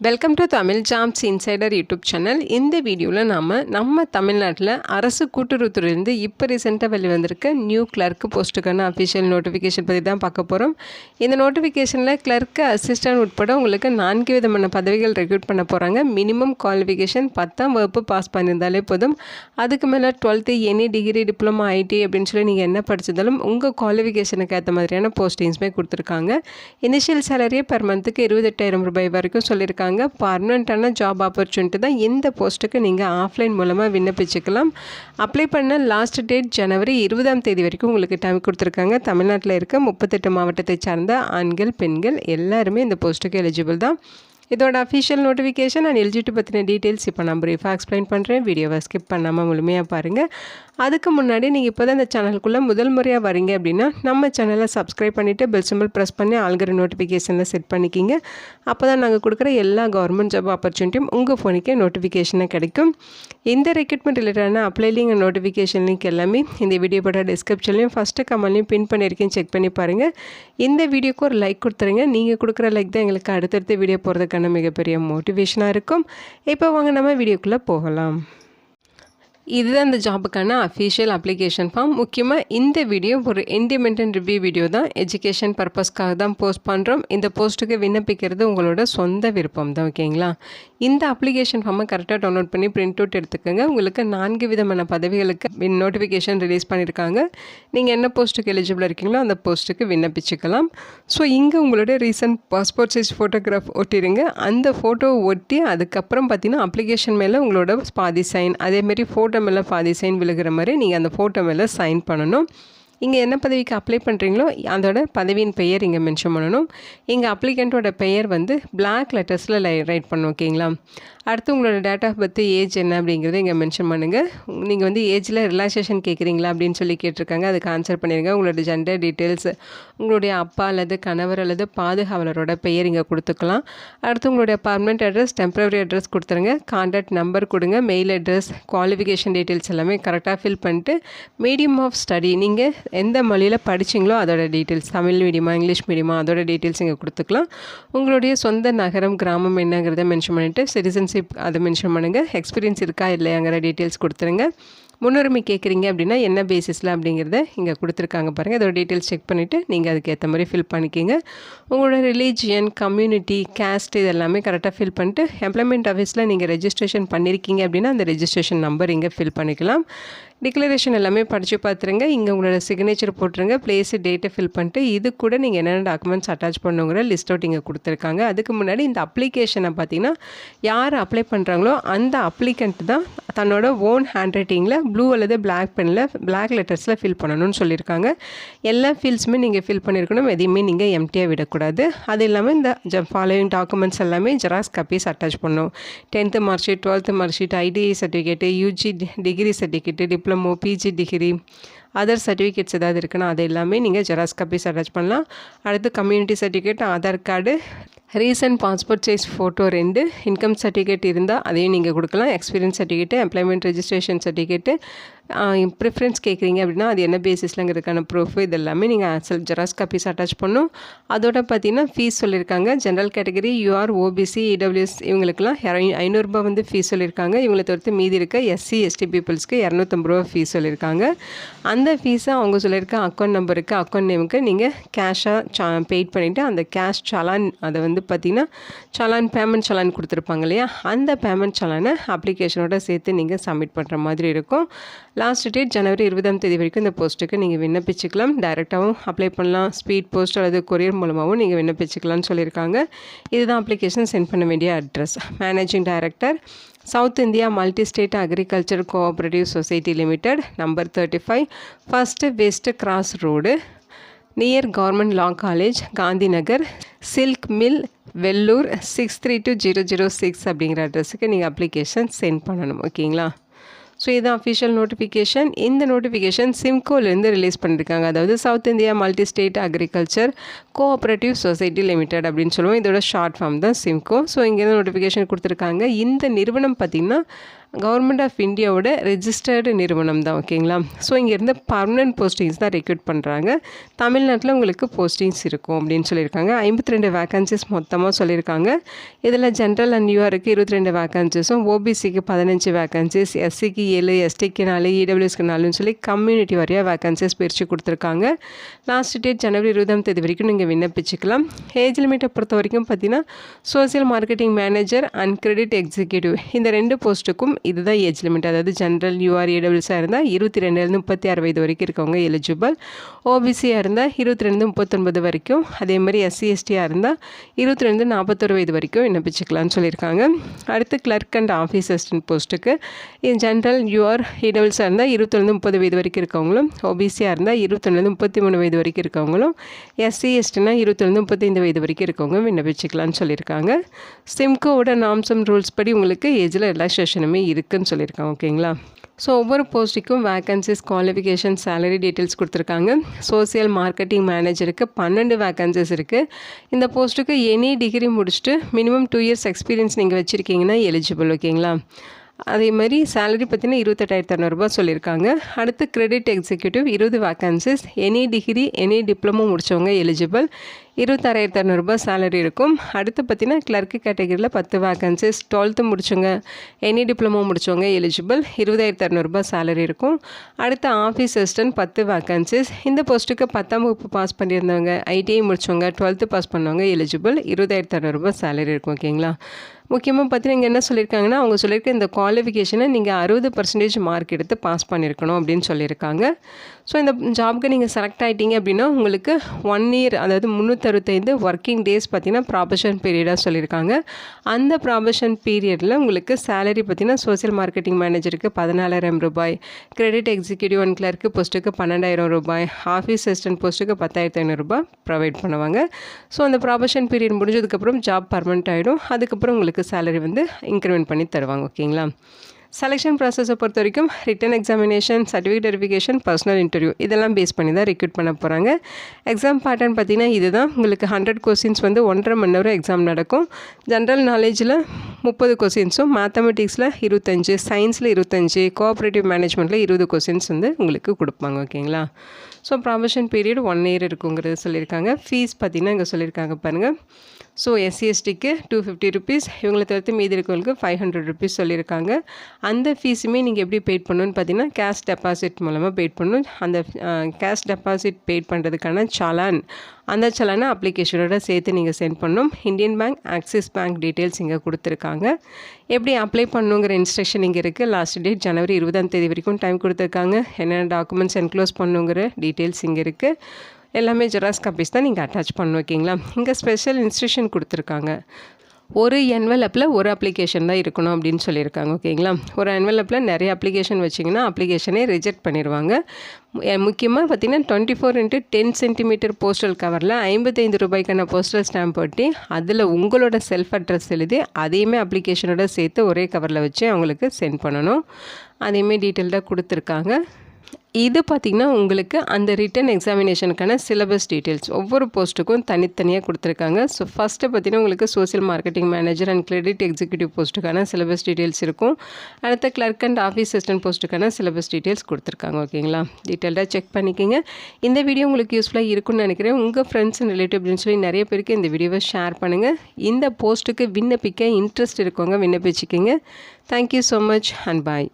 Welcome to Tamil jobs insider YouTube channel. இந்த வீடியோவில் நம்ம தமிழ்நாட்டில் அரசு கூட்டுறவுத்துறையிலேருந்து இப்போ ரீசெண்டாக வெளிவந்திருக்க நியூ கிளர்க்கு போஸ்ட்டுக்கான அஃபிஷியல் நோட்டிஃபிகேஷன் பற்றி தான் பார்க்க போகிறோம். இந்த நோட்டிஃபிகேஷனில் கிளர்க்கு அசிஸ்டன்ட் உட்பட உங்களுக்கு 4 விதமான பதவிகள் ரெக்ரூட் பண்ண போகிறாங்க. மினிமம் குவாலிஃபிகேஷன் 10ஆம் வகுப்பு பாஸ் பண்ணியிருந்தாலே போதும். அதுக்கு மேலே 12th any degree diploma ID அப்படின்னு சொல்லி நீங்கள் என்ன படிச்சிருந்தாலும் உங்கள் குவாலிஃபிகேஷனுக்கு ஏற்ற மாதிரியான போஸ்டிங்ஸுமே கொடுத்துருக்காங்க. இனிஷியல் சேலரியே பெர் மந்த்துக்கு 28,000 ரூபாய் வரைக்கும் சொல்லியிருக்காங்க. பர்மனெண்ட்டான ஜாப் ஆப்பர்ச்சுனிட்டி தான். இந்த போஸ்ட்டுக்கு நீங்கள் ஆஃப்லைன் மூலமாக விண்ணப்பிச்சுக்கலாம். அப்ளை பண்ண லாஸ்ட் டேட் ஜனவரி 20ஆம் தேதி வரைக்கும் உங்களுக்கு டைம் கொடுத்துருக்காங்க. தமிழ்நாட்டில் இருக்க 38 மாவட்டத்தை சார்ந்த ஆண்கள் பெண்கள் எல்லாருமே இந்த போஸ்ட்டுக்கு எலிஜிபிள் தான். இதோட அஃபிஷியல் நோட்டிஃபிகேஷன் அண்ட் எலிஜிபிலிட்டி பற்றின டீட்டெயில்ஸ் இப்போ நான் ப்ரீஃபாக எக்ஸ்பிளைன் பண்ணுறேன். வீடியோவை ஸ்கிப் பண்ணாமல் முழுமையாக பாருங்கள். அதுக்கு முன்னாடி நீங்கள் இப்போ தான் இந்த சேனலுக்குள்ளே முதல் முறையாக வரீங்க அப்படின்னா நம்ம சேனலை சப்ஸ்கிரைப் பண்ணிவிட்டு பெல் சிம்பிள் ப்ரெஸ் பண்ணி ஆல்கிற நோட்டிஃபிகேஷனில் செட் பண்ணிக்கிங்க. அப்போ தான் நாங்கள் கொடுக்குற எல்லா கவர்மெண்ட் ஜாப் ஆப்பர்ச்சுனிட்டியும் உங்கள் ஃபோனுக்கே நோட்டிஃபிகேஷனாக கிடைக்கும். இந்த ரெக்ரூட்மெண்ட் ரிலேட்டடான apply link and notification link எல்லாமே இந்த வீடியோவோட டிஸ்கிரிப்ஷன்லையும் ஃபஸ்ட்டு கமெண்ட்லையும் பின் பண்ணியிருக்கேன், செக் பண்ணி பாருங்கள். இந்த வீடியோக்கு ஒரு லைக் கொடுத்துருங்க. நீங்கள் கொடுக்குற லைக் தான் எங்களுக்கு அடுத்தடுத்த வீடியோ போகிறதுக்கான மிகப்பெரிய மோட்டிவேஷனாக இருக்கும். இப்போ வாங்க நம்ம வீடியோக்குள்ளே போகலாம். இதுதான் இந்த ஜாபுக்கான அஃபிஷியல் அப்ளிகேஷன் ஃபார்ம். முக்கியமாக இந்த வீடியோ ஒரு இண்டிபெண்டன்ட் ரிவ்யூ வீடியோ தான். எஜுகேஷன் பர்பஸ்க்காக தான் போஸ்ட் பண்ணுறோம். இந்த போஸ்ட்டுக்கு விண்ணப்பிக்கிறது உங்களோட சொந்த விருப்பம் தான், ஓகேங்களா? இந்த அப்ளிகேஷன் ஃபார்மை கரெக்டாக டவுன்லோட் பண்ணி பிரிண்ட் அவுட் எடுத்துக்கோங்க. உங்களுக்கு 4 விதமான பதவிகளுக்கு நோட்டிஃபிகேஷன் ரிலீஸ் பண்ணியிருக்காங்க. நீங்கள் என்ன போஸ்ட்டுக்கு எலிஜிபிளாக இருக்கீங்களோ அந்த போஸ்ட்டுக்கு விண்ணப்பிச்சுக்கலாம். ஸோ இங்கே உங்களோட ரீசன்ட் பாஸ்போர்ட் சைஸ் ஃபோட்டோகிராஃப் ஒட்டிடுங்க. அந்த ஃபோட்டோவை ஒட்டி அதுக்கப்புறம் பார்த்தீங்கன்னா அப்ளிகேஷன் மேலே உங்களோட பாதி சைன், அதேமாரி ஃபோட்டோ மேலே பாதி சைன் விழுகிற மாதிரி நீங்கள் அந்த ஃபோட்டோ மேலே சைன் பண்ணணும். இங்கே என்ன பதவிக்கு அப்ளை பண்ணுறீங்களோ அதோட பதவியின் பெயர் இங்கே மென்ஷன் பண்ணணும். இங்கே அப்ளிகண்ட்டோட பெயர் வந்து பிளாக் லெட்டர்ஸில் ரைட் பண்ணணும், ஓகேங்களா? அடுத்து உங்களோட டேட் ஆஃப் பர்த் ஏஜ் என்ன அப்படிங்கிறத இங்கே மென்ஷன் பண்ணுங்கள். நீங்கள் வந்து ஏஜில் ரிலாக்ஸேஷன் கேட்குறீங்களா அப்படின்னு சொல்லி கேட்டிருக்காங்க. அதுக்கு ஆன்சர் பண்ணிடுங்க. உங்களோட ஜெண்டர் டீட்டெயில்ஸ், உங்களுடைய அப்பா அல்லது கணவர் அல்லது பாதுகாவலரோட பெயர் இங்கே கொடுத்துக்கலாம். அடுத்து உங்களுடைய பர்மனெண்ட் அட்ரஸ், டெம்பரரி அட்ரஸ் கொடுத்துருங்க. கான்டாக்ட் நம்பர் கொடுங்க. மெயில் அட்ரஸ், குவாலிஃபிகேஷன் டீட்டெயில்ஸ் எல்லாமே கரெக்டாக ஃபில் பண்ணிட்டு மீடியம் ஆஃப் ஸ்டடி, நீங்கள் எந்த மொழியில் படிச்சிங்களோ அதோட டீட்டெயில்ஸ், தமிழ் மீடியமா இங்கிலீஷ் மீடியமா அதோட டீட்டெயில்ஸ் இங்கே கொடுத்துக்கலாம். உங்களுடைய சொந்த நகரம் கிராமம் என்னங்கிறத மென்ஷன் பண்ணிவிட்டு சிட்டிசன்ஷிப் அதை மென்ஷன் பண்ணுங்கள். எக்ஸ்பீரியன்ஸ் இருக்கா இல்லையாங்கிற டீட்டெயில்ஸ் கொடுத்துருங்க. முன்னுரிமை கேட்குறீங்க அப்படின்னா என்ன பேசிஸில் அப்படிங்கிறத இங்கே கொடுத்துருக்காங்க பாருங்கள். அதோட டீட்டெயில்ஸ் செக் பண்ணிவிட்டு நீங்கள் அதுக்கு ஏற்ற மாதிரி ஃபில் பண்ணிக்கிங்க. உங்களோட ரிலீஜியன், கம்யூனிட்டி, கேஸ்ட் இது எல்லாமே கரெக்டாக ஃபில் பண்ணிட்டு எம்ப்ளாய்மெண்ட் ஆஃபீஸில் நீங்கள் ரெஜிஸ்ட்ரேஷன் பண்ணியிருக்கீங்க அப்படின்னா அந்த ரெஜிஸ்ட்ரேஷன் நம்பர் இங்கே ஃபில் பண்ணிக்கலாம். டிக்ளரேஷன் எல்லாமே படித்து பார்த்துருங்க. இங்கே உங்களோட சிக்னேச்சர் போட்டுருங்க. பிளேஸு டேட்டை ஃபில் பண்ணிட்டு இது கூட நீங்கள் என்னென்ன டாக்குமெண்ட்ஸ் அட்டாச் பண்ணுங்கிற லிஸ்ட் அவுட் இங்கே கொடுத்துருக்காங்க. அதுக்கு முன்னாடி இந்த அப்ளிகேஷனை பார்த்தீங்கன்னா யார் அப்ளை பண்ணுறாங்களோ அந்த அப்ளிகண்ட் தான் தன்னோட ஓன் ஹேண்ட் ரைட்டிங்கில் ப்ளூ அல்லது பிளாக் பெனில் பிளாக் லெட்டர்ஸில் ஃபில் பண்ணணும்னு சொல்லியிருக்காங்க. எல்லா ஃபீல்ட்ஸுமே நீங்கள் ஃபில் பண்ணியிருக்கணும். எதையுமே நீங்கள் எம்டியாக விடக்கூடாது. அது இல்லாமல் இந்த ஃபாலோயிங் டாக்குமெண்ட்ஸ் எல்லாமே ஜெராக்ஸ் காப்பீஸ் அட்டாச் பண்ணணும். 10th mark sheet, 12th mark sheet, ITI certificate, UG degree certificate, diploma, PG degree, other certificates ஏதாவது இருக்குன்னா அது எல்லாமே நீங்கள் ஜெராக்ஸ் காப்பீஸ் அட்டாச் பண்ணலாம். அடுத்து community certificate, Aadhaar card, recent passport size photo 2, income certificate இருந்தால் அதையும் நீங்கள் கொடுக்கலாம். Experience certificate, employment registration certificate, preference கேட்குறீங்க அப்படின்னா அது என்ன பேசிஸ்லங்கிறதுக்கான ப்ரூஃப் இது எல்லாமே நீங்கள் ஜெராக்ஸ் காப்பீஸ் அட்டாச் பண்ணணும். அதோட பார்த்தீங்கன்னா ஃபீஸ் சொல்லியிருக்காங்க. General category, UR, OBC, EWS இவங்களுக்குலாம் 500 ரூபா வந்து ஃபீஸ் சொல்லியிருக்காங்க. இவங்களை தவிர்த்து மீதி இருக்க எஸ்சி எஸ்டி பீப்புள்ஸ்க்கு 250 ரூபா ஃபீஸ் சொல்லியிருக்காங்க. அந்த ஃபீஸை அவங்க சொல்லியிருக்க அக்கௌண்ட் நம்பருக்கு, அக்கௌண்ட் நேமுக்கு நீங்கள் கேஷாக பெய்ட் பண்ணிவிட்டு அந்த கேஷ் சலான் அதை வந்து பார்த்திங்கன்னா சலான், பேமெண்ட் சலான் கொடுத்துருப்பாங்க இல்லையா, அந்த பேமெண்ட் சலானை அப்ளிகேஷனோட சேர்த்து நீங்கள் சப்மிட் பண்ணுற மாதிரி இருக்கும். லாஸ்ட் டேட் ஜனவரி 20ஆம் தேதி வரைக்கும் இந்த போஸ்ட்டுக்கு நீங்கள் விண்ணப்பிச்சுக்கலாம். டைரெக்டாகவும் அப்ளை பண்ணலாம், ஸ்பீட் போஸ்ட் அல்லது கொரியர் மூலமாகவும் நீங்கள் விண்ணப்பிச்சுக்கலாம்னு சொல்லியிருக்காங்க. இதுதான் அப்ளிகேஷன் சென்ட் பண்ண வேண்டிய address. Managing director, south India multi state agriculture cooperative society limited, number 35, first west cross road, near government law college, Gandhi Nagar, silk mill, Vellore 632006 அப்படிங்கிற அட்ரஸுக்கு நீங்கள் அப்ளிகேஷன் சென்ட் பண்ணணும், ஓகேங்களா? ஸோ இதுதான் அஃபிஷியல் நோட்டிஃபிகேஷன். இந்த நோட்டிஃபிகேஷன் சிம்கோலேருந்து ரிலீஸ் பண்ணியிருக்காங்க. அதாவது south India multi state agriculture cooperative society limited அப்படின்னு சொல்லுவோம். இதோட ஷார்ட் ஃபார்ம் தான் சிம்கோ. ஸோ இங்கேருந்து நோட்டிஃபிகேஷன் கொடுத்துருக்காங்க. இந்த நிறுவனம் பார்த்திங்கன்னா கவர்மெண்ட் ஆஃப் இந்தியாவோட ரெஜிஸ்டர்டு நிறுவனம் தான். ஓகேங்களா. ஸோ இங்கேருந்து பர்மனெண்ட் போஸ்டிங்ஸ் தான் ரெக்ரூட் பண்ணுறாங்க. தமிழ்நாட்டில் உங்களுக்கு போஸ்டிங்ஸ் இருக்கும் அப்படின்னு சொல்லியிருக்காங்க. 52 வேக்கன்சிஸ் மொத்தமாக சொல்லியிருக்காங்க. இதில் ஜென்ரல் அண்ட் யூஆருக்கு 22 வேக்கன்சிஸும், ஓபிசிக்கு 15 வேக்கன்சிஸ், எஸ்சிக்கு 7, எஸ்டிக்கு 4, இடபிள்யூஎஸ்க்கு 4ன்னு சொல்லி கம்யூனிட்டி வாரியாக வேக்கன்சிஸ் பிரித்து கொடுத்துருக்காங்க. லாஸ்ட் டேட் ஜனவரி 20 வரைக்கும் நீங்கள் விண்ணப்பிச்சுக்கலாம். ஏஜ் லிமிட்டை பொறுத்த வரைக்கும் பார்த்தீங்கன்னா social marketing manager and credit executive இந்த 2 போஸ்ட்டுக்கும் இதுதான் ஏஜ் லிமிட். அதாவது ஜென்ரல் யூஆர் இடபிள்யூஸாக இருந்தால் 22 36 வயது வரைக்கும் இருக்கவங்க எலிஜிபிள். ஓபிசியாக இருந்தால் 22 39 வரைக்கும், அதே மாதிரி எஸ்சி எஸ்டியாக இருந்தால் 22 41 வயது வரைக்கும் விண்ணப்பிச்சுக்கலாம்னு சொல்லியிருக்காங்க. அடுத்து கிளர்க் அண்ட் ஆஃபீஸ் அசிஸ்டன்ட் போஸ்ட்டுக்கு ஜென்ரல் யூஆர் இடபிள்யூஸாக இருந்தால் 21 30 வயது வரைக்கும் இருக்கவங்களும், ஓபிசியாக இருந்தால் 21 33 வயது வரைக்கும் இருக்கவங்களும், எஸ்சி எஸ்டினா 21 35 வயது வரைக்கும் இருக்கவங்க விண்ணப்பிச்சுக்கலாம்னு சொல்லியிருக்காங்க. சிம்கோவோட நார்ம்ஸ் அண்ட் ரூல்ஸ் படி உங்களுக்கு ஏஜில் ரிலாக்ஸேஷனுமே இருக்குதுன்னு சொல்லியிருக்காங்க. ஓகேங்களா. ஸோ ஒவ்வொரு போஸ்ட்டுக்கும் வேக்கன்சிஸ், குவாலிஃபிகேஷன், சேலரி டீட்டெயில்ஸ் கொடுத்துருக்காங்க. சோசியல் மார்க்கெட்டிங் மேனேஜருக்கு 12 வேக்கன்சிஸ் இருக்குது. இந்த போஸ்ட்டுக்கு எனி டிகிரி முடிச்சுட்டு மினிமம் 2 இயர்ஸ் எக்ஸ்பீரியன்ஸ் நீங்கள் வச்சுருக்கீங்கன்னா எலிஜிபிள். ஓகேங்களா. அதே மாதிரி சேலரி பார்த்தீங்கன்னா 28,600 சொல்லியிருக்காங்க. அடுத்து credit executive 20 vacancies, any degree any diploma முடித்தவங்க எலிஜிபிள், 26,600 சேலரி இருக்கும். அடுத்து பார்த்தீங்கன்னா கிளர்க்கு கேட்டகரியில் 10 வேக்கன்சிஸ், 12th முடிச்சவங்க எனி டிப்ளமோ முடித்தவங்க எலிஜிபிள், 20,600 சேலரி இருக்கும். அடுத்து ஆஃபீஸ் அசிஸ்டன்ட் 10 வேக்கன்சிஸ், இந்த போஸ்ட்டுக்கு 10ஆம் வகுப்பு பாஸ் பண்ணியிருந்தவங்க, ஐடிஐ முடித்தவங்க, 12th பாஸ் பண்ணவங்க எலிஜிபிள், 20,600 சேலரி இருக்கும். ஓகேங்களா. முக்கியமாக பார்த்தீங்கன்னா இங்கே என்ன சொல்லியிருக்காங்கன்னா, அவங்க சொல்லியிருக்க இந்த குவாலிஃபிகேஷனை நீங்கள் 60% மார்க் எடுத்து பாஸ் பண்ணியிருக்கணும் அப்படின்னு சொல்லியிருக்காங்க. ஸோ இந்த ஜாபுக்கு நீங்கள் செலக்ட் ஆகிட்டீங்க அப்படின்னா உங்களுக்கு 1 இயர், அதாவது 365 ஒர்க்கிங் டேஸ் பார்த்தீங்கன்னா ப்ராபஷன் பீரியடாக சொல்லியிருக்காங்க. அந்த ப்ராபஷன் பீரியடில் உங்களுக்கு சேலரி பார்த்தீங்கன்னா சோசியல் மார்க்கெட்டிங் மேனேஜருக்கு 14,000 ரூபாய், கிரெடிட் எக்ஸிக்யூட்டிவ் அண்ட் கிளர்க்கு போஸ்ட்டுக்கு 12,000 ரூபாய், ஆஃபீஸ் அசிஸ்டன்ட் போஸ்ட்டுக்கு 10,500 ரூபாய் ப்ரொவைட் பண்ணுவாங்க. ஸோ அந்த ப்ராபஷன் பீரியட் முடிஞ்சதுக்கப்புறம் ஜாப் பர்மனெண்ட் ஆகிடும். அதுக்கப்புறம் உங்களுக்கு சேலரி வந்து இன்க்ரிமெண்ட் பண்ணி தருவாங்க. ஓகேங்களா. செலெக்ஷன் ப்ராசஸை பொறுத்த வரைக்கும் return examination, certificate verification, personal interview இதெல்லாம் பேஸ் பண்ணி தான் ரெக்ரூட் பண்ண போகிறாங்க. எக்ஸாம் பேட்டர்ன் பார்த்திங்கன்னா இதுதான். உங்களுக்கு 100 கொஸ்டின்ஸ் வந்து 1.5 மணி நேரம் எக்ஸாம் நடக்கும். ஜென்ரல் நாலேஜில் 30 கொஸ்டின்ஸும், மேத்தமெட்டிக்ஸில் 25, சயின்ஸில் 25, கோஆப்ரேட்டிவ் மேனேஜ்மெண்ட்டில் 20 கொஸ்டின்ஸ் வந்து உங்களுக்கு கொடுப்பாங்க. ஓகேங்களா. ஸோ ப்ராபஷன் பீரியட் 1 இயர் இருக்குங்கிறது சொல்லியிருக்காங்க. ஃபீஸ் பார்த்திங்கன்னா இங்கே சொல்லியிருக்காங்க பாருங்கள். ஸோ எஸ்சி எஸ்டிக்கு 250 ருபீஸ், இவங்களை தவிர்த்து மீதி இருக்கவங்களுக்கு 500 ருபீஸ் சொல்லியிருக்காங்க. அந்த ஃபீஸுமே நீங்கள் எப்படி பெய்ட் பண்ணணும்னு பார்த்தீங்கன்னா கேஷ் டெபாசிட் மூலமாக பெய்ட் பண்ணணும். அந்த கேஷ் டெபாசிட் பெய்ட் பண்ணுறதுக்கான சலான், அந்த சலானை அப்ளிகேஷனோட சேர்த்து நீங்கள் சென்ட் பண்ணணும். Indian bank, axis bank details இங்கே கொடுத்துருக்காங்க. எப்படி அப்ளை பண்ணணுங்கிற இன்ஸ்ட்ரக்ஷன் இங்கே இருக்குது. லாஸ்ட் டேட் ஜனவரி 20 வரைக்கும் டைம் கொடுத்துருக்காங்க. என்னென்ன டாக்குமெண்ட்ஸ் என்க்ளோஸ் பண்ணுங்கிற டீட்டெயில்ஸ் இங்கே இருக்குது. எல்லாமே ஜெராக்ஸ் காப்பீஸ் தான் நீங்கள் அட்டாச் பண்ணணும். ஓகேங்களா. இங்கே ஸ்பெஷல் இன்ஸ்ட்ரக்ஷன் கொடுத்துருக்காங்க. ஒரு என்வெலப்பில் ஒரு அப்ளிகேஷன் தான் இருக்கணும் அப்படின்னு சொல்லியிருக்காங்க. ஓகேங்களா. ஒரு என்வெலப்பில் நிறைய அப்ளிகேஷன் வச்சிங்கன்னா அப்ளிகேஷனே ரிஜெக்ட் பண்ணிடுவாங்க. முக்கியமாக பார்த்திங்கன்னா 24x10 சென்டிமீட்டர் போஸ்டல் கவரில் 55 ரூபாய்க்கான போஸ்டல் ஸ்டாம்ப் ஒட்டி அதில் உங்களோட செல்ஃப் அட்ரஸ் எழுதி அதையுமே அப்ளிகேஷனோட சேர்த்து ஒரே கவரில் வச்சு அவங்களுக்கு சென்ட் பண்ணணும். அதையுமே டீட்டெயில்டாக கொடுத்துருக்காங்க. இது பார்த்திங்கன்னா உங்களுக்கு அந்த ரிட்டன் எக்ஸாமினேஷனுக்கான சிலபஸ் டீட்டெயில்ஸ் ஒவ்வொரு போஸ்ட்டுக்கும் தனித்தனியாக கொடுத்துருக்காங்க. ஸோ ஃபஸ்ட்டு பார்த்திங்கன்னா உங்களுக்கு social marketing manager and credit executive போஸ்ட்டுக்கான சிலபஸ் டீட்டெயில்ஸ் இருக்கும். அடுத்த கிளர்க் அண்ட் ஆஃபீஸ் அசிஸ்டன்ட் போஸ்ட்டுக்கான சிலபஸ் டீட்டெயில்ஸ் கொடுத்துருக்காங்க. ஓகேங்களா. டீட்டெயில்டாக செக் பண்ணிக்கோங்க. இந்த வீடியோ உங்களுக்கு யூஸ்ஃபுல்லாக இருக்குன்னு நினைக்கிறேன். உங்கள் ஃப்ரெண்ட்ஸ் அண்ட் ரிலேட்டிவ் அப்படின்னு சொல்லி நிறைய பேருக்கு இந்த வீடியோவை ஷேர் பண்ணுங்கள். இந்த போஸ்ட்டுக்கு விண்ணப்பிக்க இன்ட்ரெஸ்ட் இருக்கவங்க விண்ணப்பிச்சுக்கிங்க. Thank you so much and bye.